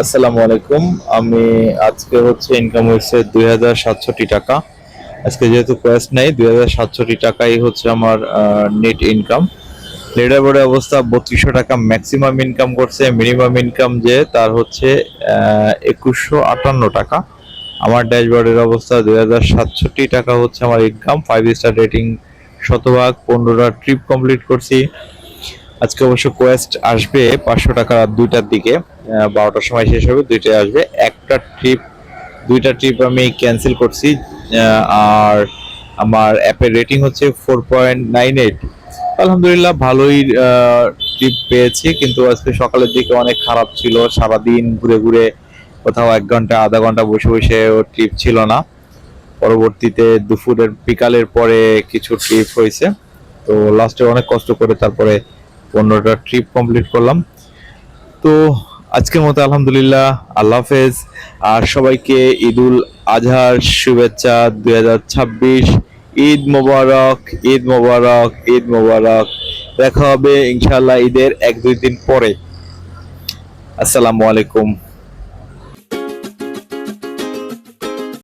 আসসালামু আলাইকুম। আমি আজকে ইনকাম হয়েছে 2760 টাকা। আজকে যেহেতু কোয়েস্ট নাই, 2760 টাকাই আমার নেট ইনকাম। লিডার বোর্ডের অবস্থা 3200 টাকা ম্যাক্সিমাম ইনকাম করছে, মিনিমাম ইনকাম যে তার 2158 টাকা। আমার ড্যাশবোর্ডের অবস্থা 2760 টাকা আমার ইনকাম। 5 স্টার রেটিং, শতভাগ, 15টা ট্রিপ কমপ্লিট করছি। আজকে অবশ্য কোয়েস্ট আসবে 500 টাকা রাত 2টার দিকে, 12টার সময় শেষ হবে, 2টায় আসবে। দুইটা ট্রিপ আমি ক্যান্সেল করছি। আর আমার অ্যাপের রেটিং 4.98। আলহামদুলিল্লাহ ভালোই ট্রিপ পেয়েছি, কিন্তু আজকে সকালের দিকে অনেক খারাপ ছিল। সারাদিন ঘুরে ঘুরে কোথাও 1 ঘন্টা আধা ঘন্টা বসে বসে ট্রিপ ছিল না। পরবর্তীতে দুপুরের বিকালের পরে কিছু ট্রিপ হয়েছে। তো লাস্টে অনেক কষ্ট করে তারপরে 15টা ট্রিপ কমপ্লিট করলাম। তো আজকের মতো আলহামদুলিল্লাহ, আল্লাহ হাফেজ। আর সবাইকে ঈদুল আজহার শুভেচ্ছা। 2026 ঈদ মোবারক, ঈদ মোবারক, ঈদ মোবারক। দেখা হবে ইনশাআল্লাহ ঈদের 1-2 দিন পরে। আসসালামু আলাইকুম।